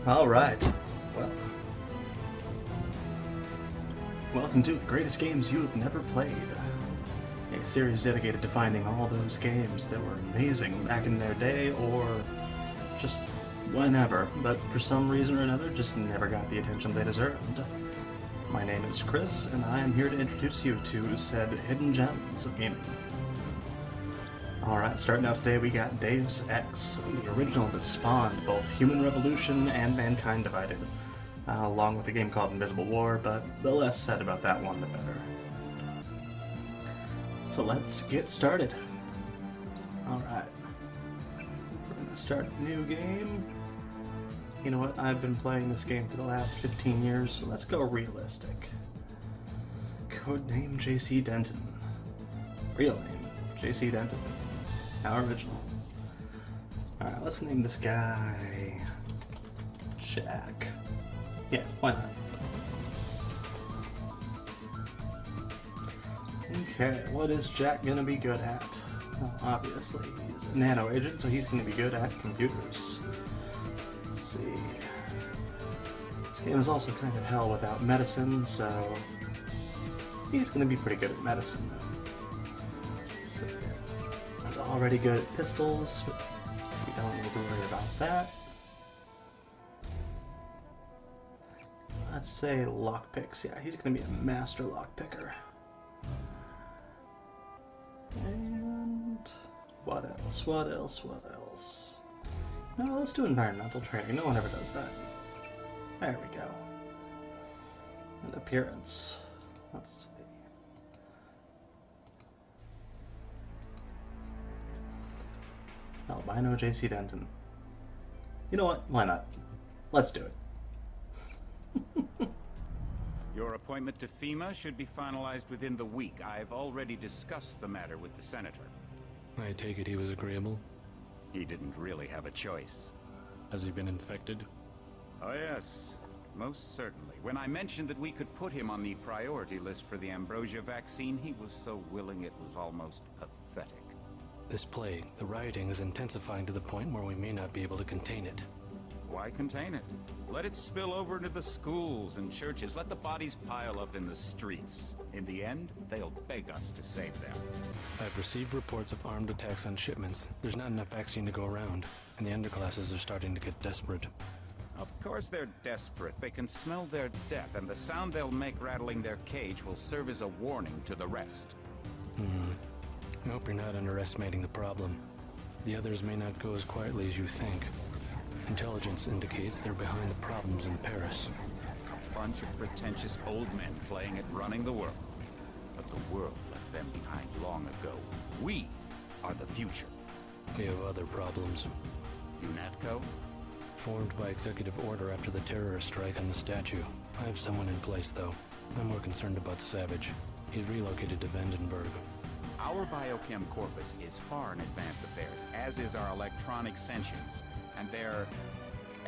Alright, well, welcome to the greatest games you have never played. A series dedicated to finding all those games that were amazing back in their day, or just whenever, but for some reason or another just never got the attention they deserved. My name is Chris, and I am here to introduce you to said hidden gems of gaming. Alright, starting out today we got Deus Ex, the original that spawned both Human Revolution and Mankind Divided, along with a game called Invisible War, but the less said about that one the better. So let's get started. Alright, we're going to start a new game. You know what, I've been playing this game for the last 15 years, so let's go realistic. Codename JC Denton. Real name, JC Denton. How original. Alright, let's name this guy Jack. Yeah, why not? Okay, what is Jack gonna be good at? Well, obviously, he's a nano agent, so he's gonna be good at computers. Let's see. This game is also kind of hell without medicine, so he's gonna be pretty good at medicine. So, he's already good at pistols, but we don't need to worry about that. Let's say lockpicks. Yeah, he's gonna be a master lockpicker. And what else? What else? What else? No, let's do environmental training. No one ever does that. There we go. And appearance. Let's see. Albino JC Denton. You know what? Why not? Let's do it. Your appointment to FEMA should be finalized within the week. I've already discussed the matter with the Senator. I take it he was agreeable? He didn't really have a choice. Has he been infected? Oh yes, most certainly. When I mentioned that we could put him on the priority list for the ambrosia vaccine, he was so willing it was almost pathetic. This plague, the rioting is intensifying to the point where we may not be able to contain it. Why contain it? Let it spill over into the schools and churches. Let the bodies pile up in the streets. In the end, they'll beg us to save them. I've received reports of armed attacks on shipments. There's not enough vaccine to go around, and the underclasses are starting to get desperate. Of course they're desperate. They can smell their death, and the sound they'll make rattling their cage will serve as a warning to the rest. I hope you're not underestimating the problem. The others may not go as quietly as you think. Intelligence indicates they're behind the problems in Paris. A bunch of pretentious old men playing at running the world. But the world left them behind long ago. We are the future. We have other problems. UNATCO? Formed by executive order after the terrorist strike on the statue. I have someone in place, though. I'm more concerned about Savage. He's relocated to Vandenberg. Our biochem corpus is far in advance of theirs, as is our electronic sentience. And their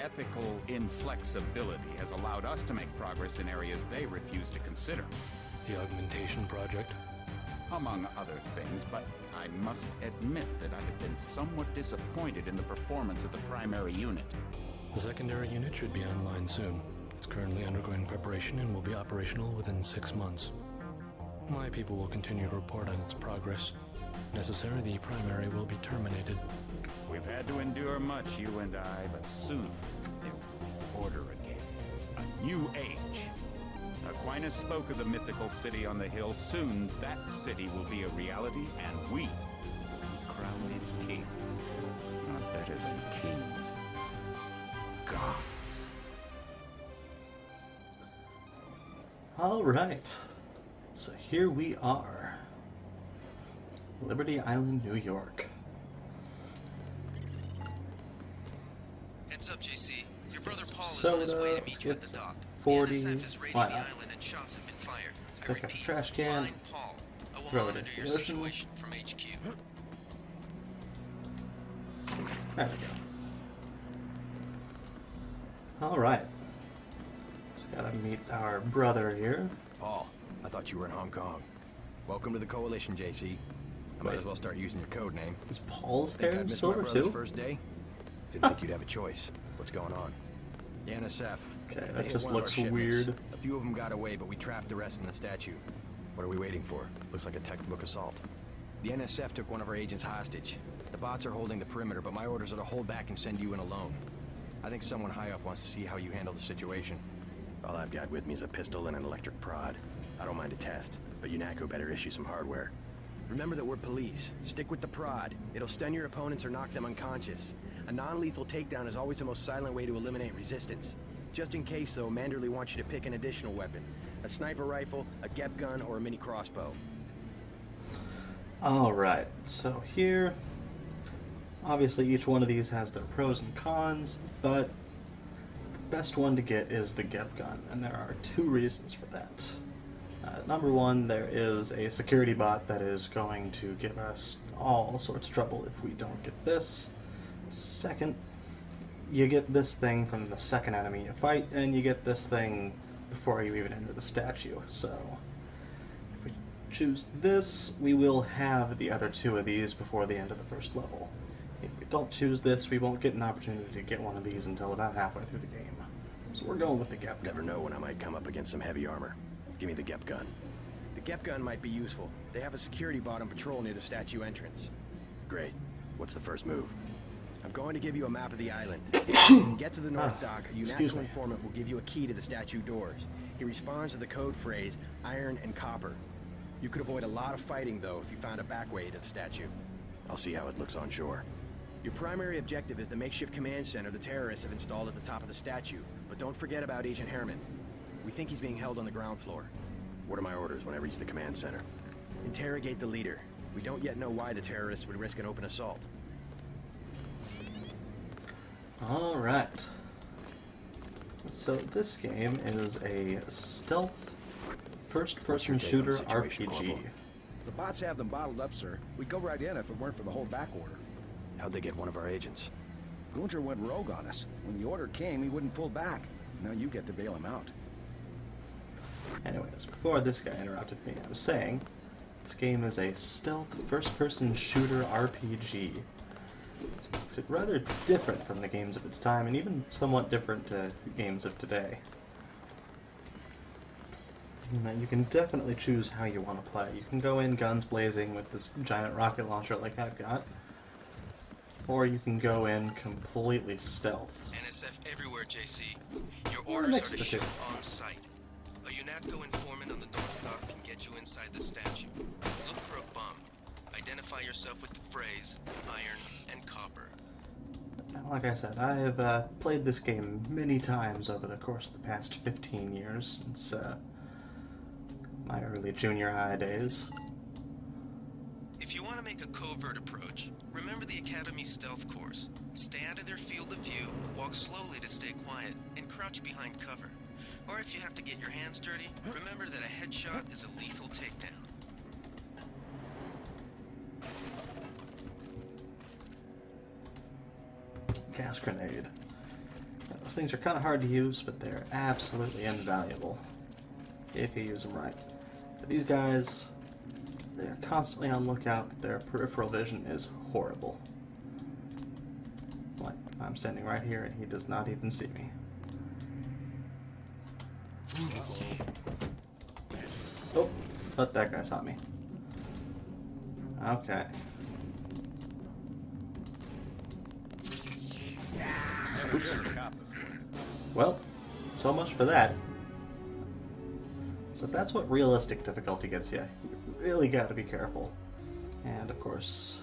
ethical inflexibility has allowed us to make progress in areas they refuse to consider. The augmentation project? Among other things, but I must admit that I have been somewhat disappointed in the performance of the primary unit. The secondary unit should be online soon. It's currently undergoing preparation and will be operational within 6 months. My people will continue to report on its progress. If necessary, the primary will be terminated. We've had to endure much, you and I, but soon there will be order again. A new age. Aquinas spoke of the mythical city on the hill. Soon that city will be a reality, and we will crown its kings. Not better than kings. Gods. Alright, so here we are. Liberty Island, New York. Heads up, JC. Your brother Paul is Soda, on his way to meet let's you at get the dock. 40. The NSF is raiding Why the not? island and shots have been fired. I Pick up repeat, a trash can, find Paul. I will throw it monitor into your the ocean. situation from HQ. There we go. Alright. So gotta meet our brother here. Paul, I thought you were in Hong Kong. Welcome to the Coalition, JC. I might as well start using your code name. Is Paul's Think hair I missed my silver brother's too? first day? Didn't think you'd have a choice. What's going on? The NSF. Okay, They that hit just one of looks our shipments. weird. A few of them got away, but we trapped the rest in the statue. What are we waiting for? Looks like a textbook assault. The NSF took one of our agents hostage. The bots are holding the perimeter, but my orders are to hold back and send you in alone. I think someone high up wants to see how you handle the situation. All I've got with me is a pistol and an electric prod. I don't mind a test, but UNATCO better issue some hardware. Remember that we're police. Stick with the prod. It'll stun your opponents or knock them unconscious. A non-lethal takedown is always the most silent way to eliminate resistance. Just in case, though, Manderley wants you to pick an additional weapon. A sniper rifle, a GEP gun, or a mini crossbow. Alright, so here, obviously each one of these has their pros and cons, but the best one to get is the GEP gun, and there are two reasons for that. Number one, there is a security bot that is going to give us all sorts of trouble if we don't get this. Second, you get this thing from the second enemy you fight, and you get this thing before you even enter the statue. So, if we choose this, we will have the other two of these before the end of the first level. If we don't choose this, we won't get an opportunity to get one of these until about halfway through the game. So we're going with the GEP gun. Never know when I might come up against some heavy armor. Give me the GEP gun. The GEP gun might be useful. They have a security bot on patrol near the statue entrance. Great. What's the first move? I'm going to give you a map of the island. When you get to the north dock, a UNATCO informant will give you a key to the statue doors. He responds to the code phrase, iron and copper. You could avoid a lot of fighting, though, if you found a back way to the statue. I'll see how it looks on shore. Your primary objective is the makeshift command center the terrorists have installed at the top of the statue. But don't forget about Agent Herman. We think he's being held on the ground floor. What are my orders when I reach the command center? Interrogate the leader. We don't yet know why the terrorists would risk an open assault. Alright. So this game is a stealth first-person shooter RPG. The bots have them bottled up, sir. We'd go right in if it weren't for the whole back order. How'd they get one of our agents? Gunter went rogue on us. When the order came, he wouldn't pull back. Now you get to bail him out. Anyways, before this guy interrupted me, I was saying, this game is a stealth first-person shooter RPG. Makes it rather different from the games of its time, and even somewhat different to games of today. Now, you can definitely choose how you want to play. You can go in guns blazing with this giant rocket launcher like I've got, or you can go in completely stealth. NSF everywhere, JC. Your Or orders mix are to the shoot two. on sight. A UNATCO informant on the North Dock can get you inside the statue. Look for a bum. Identify yourself with the phrase, iron and copper. Now, like I said, I have played this game many times over the course of the past 15 years, since my early junior high days. If you want to make a covert approach, remember the Academy stealth course. Stay out of their field of view, walk slowly to stay quiet, and crouch behind cover. Or if you have to get your hands dirty, remember that a headshot is a lethal takedown. Gas grenade. Now, those things are kind of hard to use, but they're absolutely invaluable if you use them right. But these guys, they're constantly on lookout, but their peripheral vision is horrible. Like, I'm standing right here and he does not even see me. Oh, but that guy saw me. Okay. Oops. Well, so much for that. So that's what realistic difficulty gets you. You really got to be careful. And of course,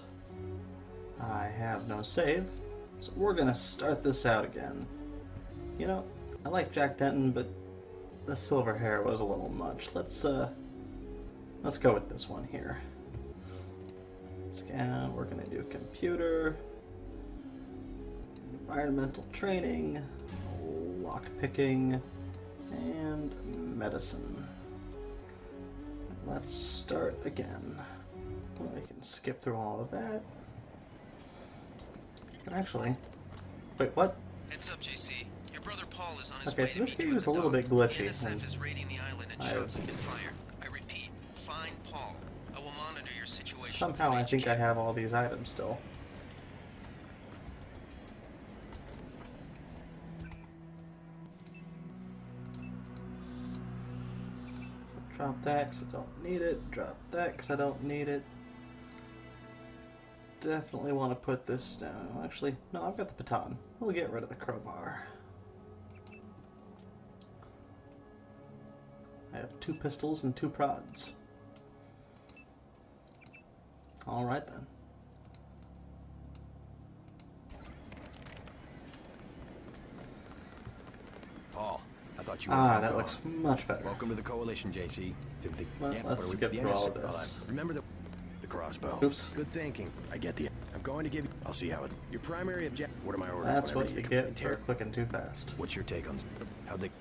I have no save, so we're gonna start this out again. You know, I like Jack Denton, but the silver hair was a little much. Let's go with this one here. Scan. We're gonna do computer, environmental training, lock picking, and medicine. Let's start again. Well, I can skip through all of that. Actually, wait, what? Heads up, JC. Your brother Paul is on his Okay, way so to this meet you game at is the a little dock. bit glitchy, NSF and is raiding the island and I- shots have been fired. I repeat, find Paul. I will monitor your situation. Somehow from I think I HQ. have all these items still. Drop that because I don't need it. Drop that because I don't need it. Definitely want to put this down. Actually, no, I've got the baton. We'll get rid of the crowbar. I have 2 pistols and 2 prods. Alright then. Paul, I thought you were That gone. looks much better. Welcome to the Coalition, JC. Didn't think... Well, let's where we- skip the through all of NSC. this. Remember the crossbow. Oops. Good thinking. I get the... I'm going to give you... I'll see how it... Your primary objective... What am I ordering? That's whenever what you see get Terror? for clicking too fast. What's your take on... How'd they...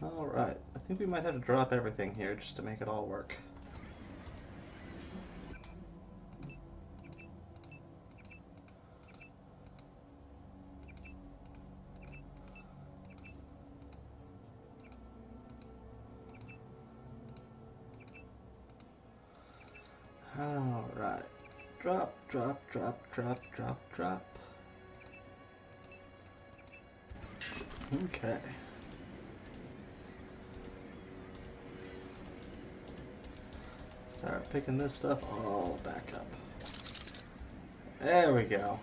Alright, I think we might have to drop everything here just to make it all work. Alright. Drop, drop, drop, drop, drop, drop. Okay. Start picking this stuff all back up. There we go.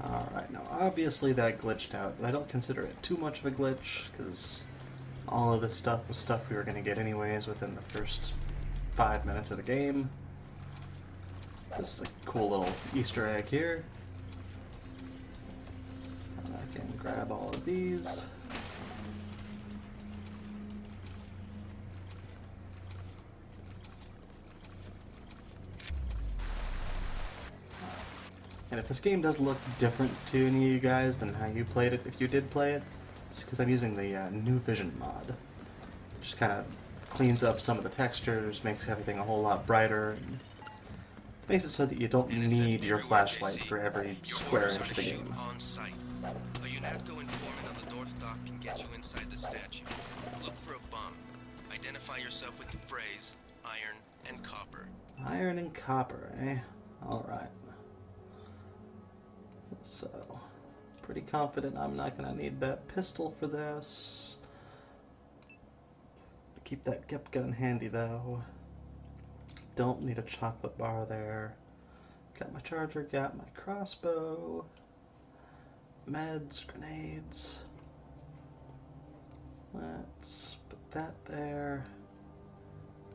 Alright, now obviously that glitched out, but I don't consider it too much of a glitch, because all of this stuff was stuff we were going to get anyways within the first 5 minutes of the game. This is a cool little Easter egg here. And I can grab all of these. And if this game does look different to any of you guys than how you played it, if you did play it, it's because I'm using the New Vision mod. Just kind of cleans up some of the textures, makes everything a whole lot brighter, and makes it so that you don't need your flashlight for every square inch of the game. On site. A UNATCO informant on the North Dock can get you inside the statue. Look for a bomb. Identify yourself with the phrase iron and copper. Iron and copper, eh? Alright. So, pretty confident I'm not going to need that pistol for this. Keep that GEP gun handy though. Don't need a chocolate bar there. Got my charger, got my crossbow. Meds, grenades. Let's put that there.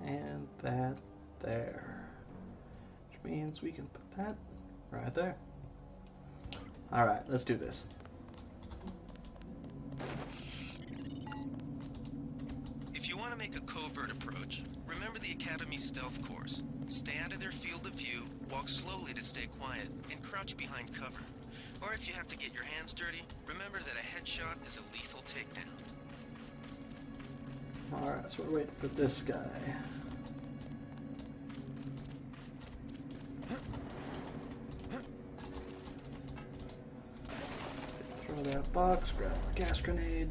And that there. Which means we can put that right there. Alright, let's do this. If you want to make a covert approach, remember the Academy stealth course. Stay out of their field of view, walk slowly to stay quiet, and crouch behind cover. Or if you have to get your hands dirty, remember that a headshot is a lethal takedown. Alright, so we're waiting for this guy. Throw that box, grab a gas grenade.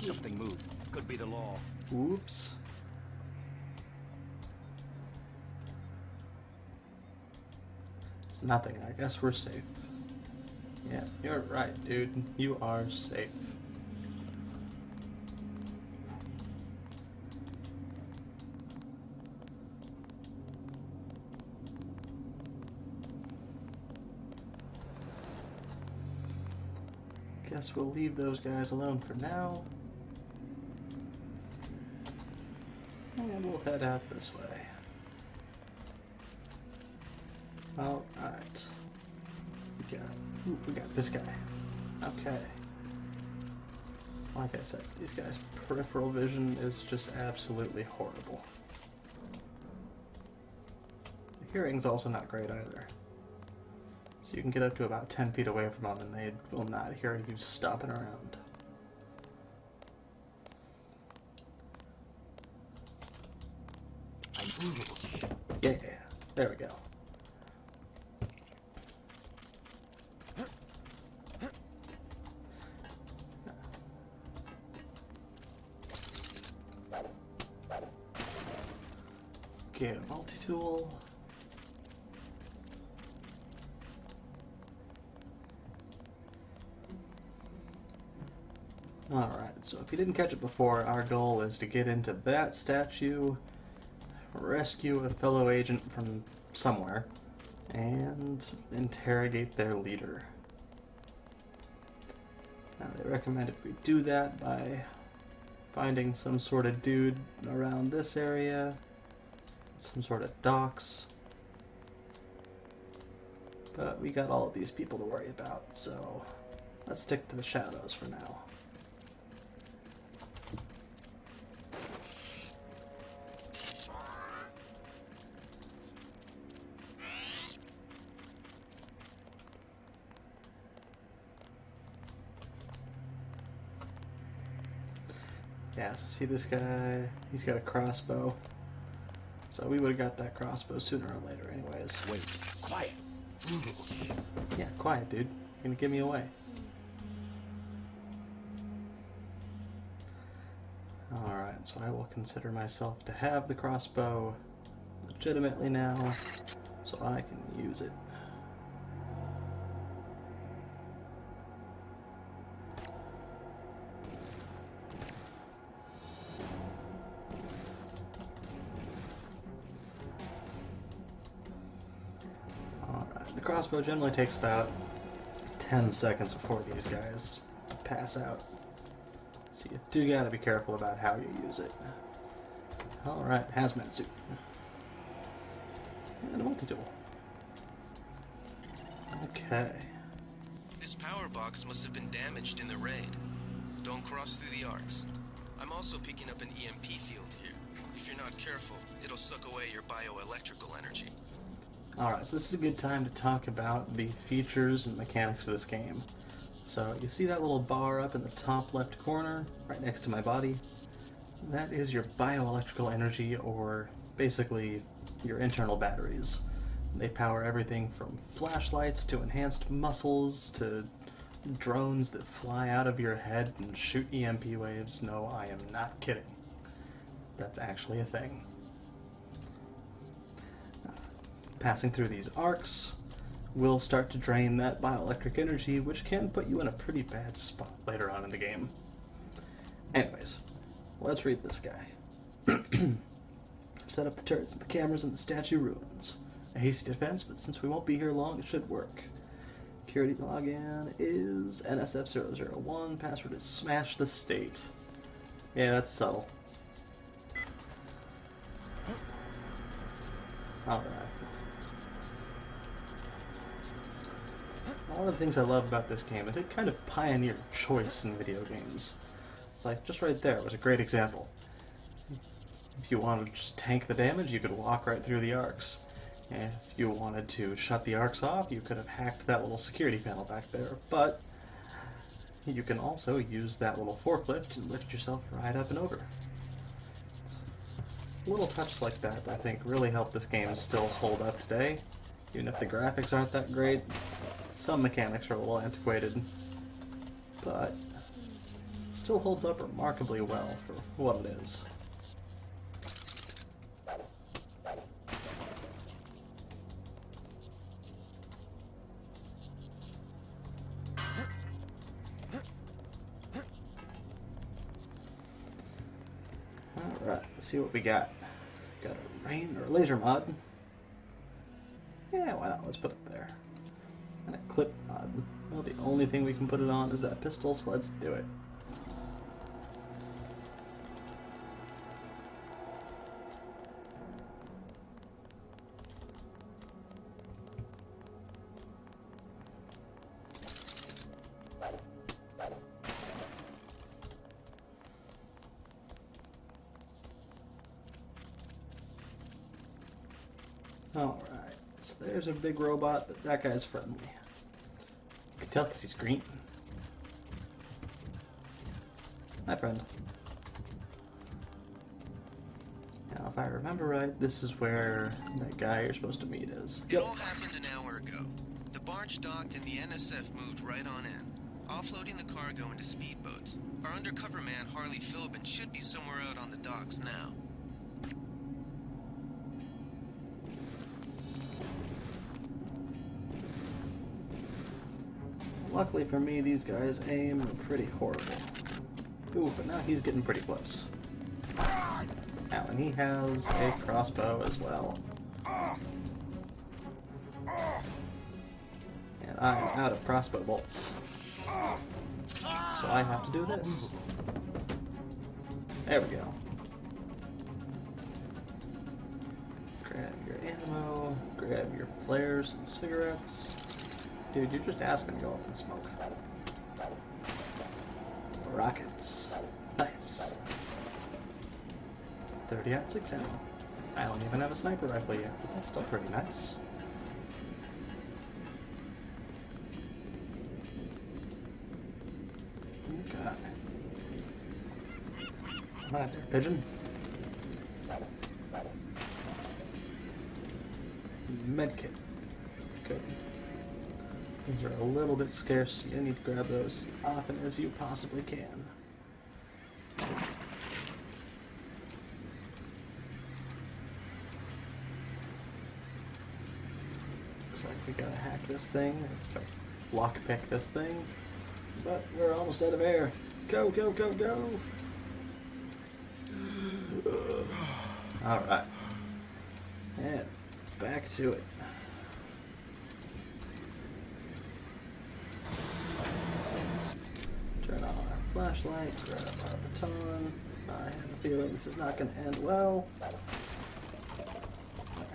Something moved. Could be the law. Oops. It's nothing. I guess we're safe. Yeah, you're right, dude. You are safe. Guess we'll leave those guys alone for now. And we'll head out this way. Alright. We got this guy. Okay. Like I said, these guys' peripheral vision is just absolutely horrible. The hearing's also not great either. So you can get up to about 10 feet away from them and they will not hear you stomping around. Yeah, there we go. Get a multi-tool. Alright, so if you didn't catch it before, our goal is to get into that statue, rescue a fellow agent from somewhere, and interrogate their leader. Now, they recommended we do that by finding some sort of dude around this area, some sort of docks. But we got all of these people to worry about, so let's stick to the shadows for now. Yeah, so see this guy? He's got a crossbow. So we would have got that crossbow sooner or later anyways. Wait, quiet. Yeah, quiet, dude. You're gonna give me away. Alright, so I will consider myself to have the crossbow legitimately now, so I can use it. The crossbow generally takes about 10 seconds before these guys pass out. So you do gotta be careful about how you use it. Alright, hazmat suit. And a multi-tool. Okay. This power box must have been damaged in the raid. Don't cross through the arcs. I'm also picking up an EMP field here. If you're not careful, it'll suck away your bioelectrical energy. Alright, so this is a good time to talk about the features and mechanics of this game. So you see that little bar up in the top left corner, right next to my body? That is your bioelectrical energy, or basically your internal batteries. They power everything from flashlights to enhanced muscles to drones that fly out of your head and shoot EMP waves. No, I am not kidding. That's actually a thing. Passing through these arcs will start to drain that bioelectric energy, which can put you in a pretty bad spot later on in the game. Anyways, let's read this guy. Set up the turrets and the cameras in the statue ruins. A hasty defense, but since we won't be here long, it should work. Security login is NSF001. Password is smash the state. Yeah, that's subtle. Alright. One of the things I love about this game is it kind of pioneered choice in video games. It's like, just right there was a great example. If you wanted to just tank the damage, you could walk right through the arcs. And if you wanted to shut the arcs off, you could have hacked that little security panel back there. But you can also use that little forklift and lift yourself right up and over. Little touches like that, I think, really help this game still hold up today. Even if the graphics aren't that great, some mechanics are a little antiquated, but it still holds up remarkably well for what it is. Alright, let's see what we got. Got a rain or a laser mod. Yeah, why not? Let's put it there. And a clip mod. Well, the only thing we can put it on is that pistol, so let's do it. Alright, so there's a big robot, but that guy's friendly. You can tell because he's green. Hi, friend. Now, if I remember right, this is where that guy you're supposed to meet is. It all happened an hour ago. The barge docked and the NSF moved right on in, offloading the cargo into speedboats. Our undercover man, Harley Philbin, should be somewhere out on the docks now. Luckily for me, these guys aim pretty horrible. Ooh, but now he's getting pretty close. Now, and he has a crossbow as well. And I'm out of crossbow bolts. So I have to do this. There we go. Grab your ammo, grab your flares and cigarettes. Dude, you're just asking to go up and smoke. Rockets. Nice. 30-06 ammo. I don't even have a sniper rifle yet, but that's still pretty nice. Okay. Come on there, pigeon. Medkit. Good. These are a little bit scarce, so you need to grab those as often as you possibly can. Looks like we gotta hack this thing, or lockpick this thing, but we're almost out of air. Go, go, go, go! Alright. And back to it. Turn on our flashlight, grab our baton. I have a feeling this is not going to end well. My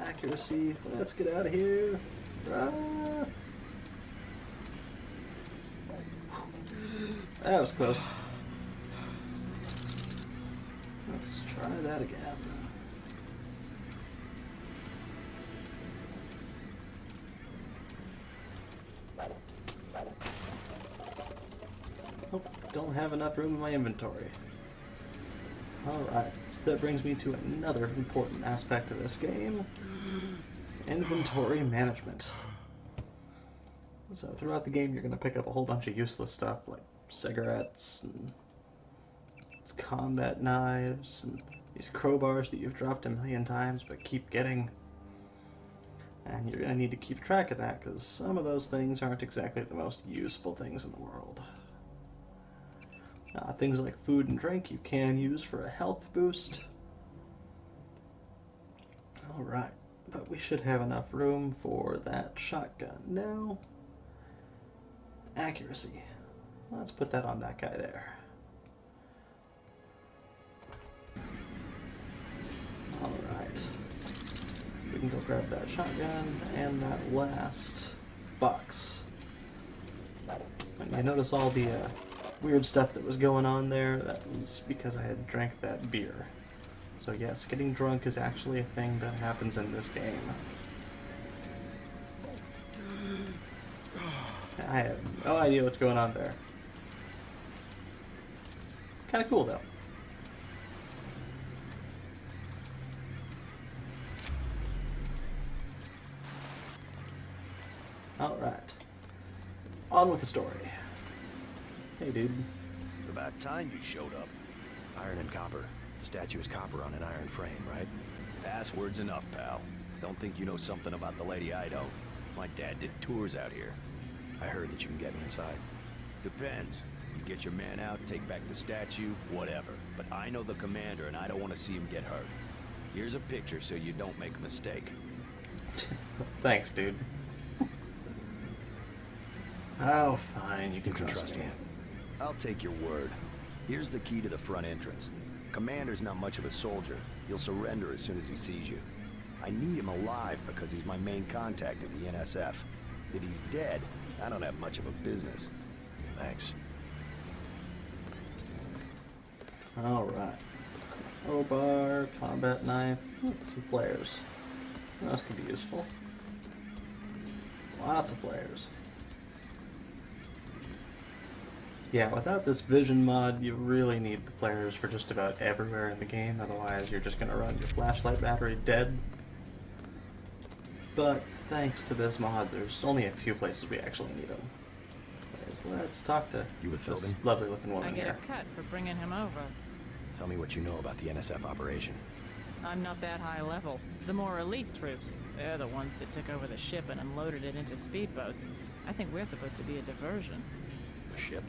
accuracy, let's get out of here. Ah. That was close. Let's try that again. Oh, don't have enough room in my inventory. Alright, so that brings me to another important aspect of this game. Inventory management. So throughout the game you're going to pick up a whole bunch of useless stuff like cigarettes and combat knives and these crowbars that you've dropped a million times but keep getting. And you're going to need to keep track of that because some of those things aren't exactly the most useful things in the world. Things like food and drink you can use for a health boost. Alright, but we should have enough room for that shotgun now. Accuracy. Let's put that on that guy there. Alright. We can go grab that shotgun and that last box. And you notice all the weird stuff that was going on there? That was because I had drank that beer. So yes, getting drunk is actually a thing that happens in this game. I have no idea what's going on there. It's kind of cool though. Alright. On with the story. Hey, dude. About time you showed up. Iron and copper. The statue is copper on an iron frame, right? Password's enough, pal. Don't think you know something about the lady I don't. My dad did tours out here. I heard that you can get me inside. Depends. You get your man out, take back the statue, whatever. But I know the commander and I don't want to see him get hurt. Here's a picture so you don't make a mistake. Thanks, dude. Oh, fine. You can trust me. I'll take your word. Here's the key to the front entrance. Commander's not much of a soldier. He'll surrender as soon as he sees you. I need him alive because he's my main contact at the NSF. If he's dead, I don't have much of a business. Thanks. Alright. Crowbar, combat knife, some flares. Those could be useful. Lots of players. Yeah, without this vision mod, you really need the players for just about everywhere in the game, otherwise you're just going to run your flashlight battery dead. But thanks to this mod, there's only a few places we actually need them. Anyways, let's talk to this lovely looking woman I get here. a cut for bringing him over. Tell me what you know about the NSF operation. I'm not that high level. The more elite troops, they're the ones that took over the ship and unloaded it into speedboats. I think we're supposed to be a diversion. A ship?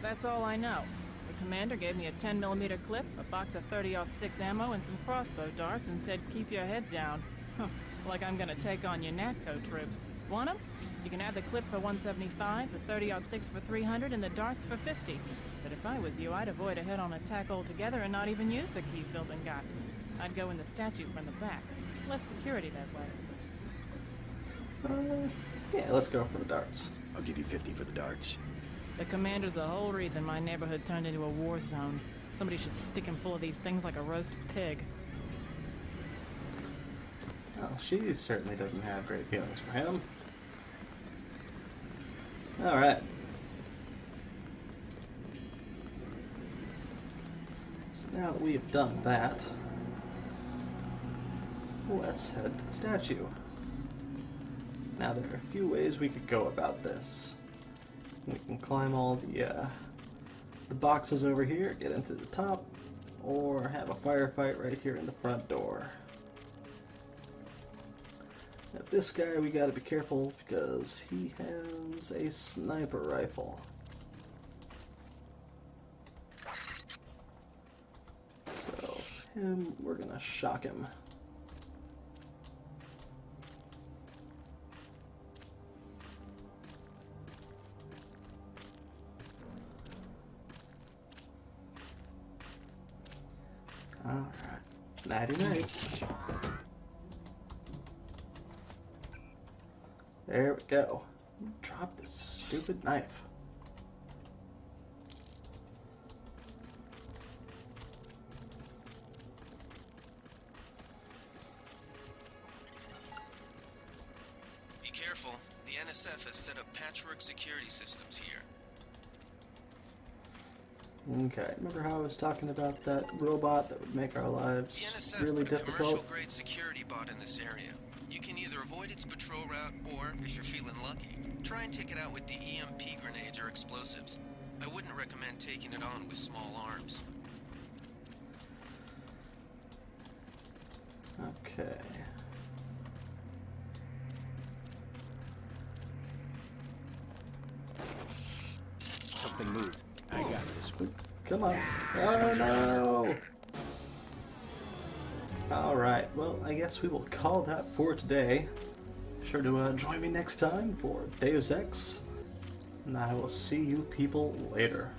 That's all I know. The commander gave me a 10mm clip, a box of 30-06 ammo, and some crossbow darts and said, keep your head down. Huh, like I'm gonna take on your NATCO troops. Want 'em? You can have the clip for 175, the 30-06 for 300, and the darts for 50. But if I was you, I'd avoid a head-on attack altogether and not even use the key Philbin got. I'd go in the statue from the back. Less security that way. Yeah, let's go for the darts. I'll give you 50 for the darts. The commander's the whole reason my neighborhood turned into a war zone. Somebody should stick him full of these things like a roast pig. Well, she certainly doesn't have great feelings for him. Alright. So now that we have done that, let's head to the statue. Now there are a few ways we could go about this. We can climb all the boxes over here, get into the top, or have a firefight right here in the front door. Now this guy we gotta be careful because he has a sniper rifle. So him, we're gonna shock him. Alright, nighty night. There we go. Drop this stupid knife. Be careful. The NSF has set up patchwork security systems here. Okay, remember how I was talking about that robot that would make our The lives NSF really put a difficult? commercial-grade security bot in this area. You can either avoid its patrol route, or, if you're feeling lucky, try and take it out with the EMP grenades or explosives. I wouldn't recommend taking it on with small arms. Okay. Something moved. I got this one. Come on. Oh no! Alright, well, I guess we will call that for today. Be sure to join me next time for Deus Ex, and I will see you people later.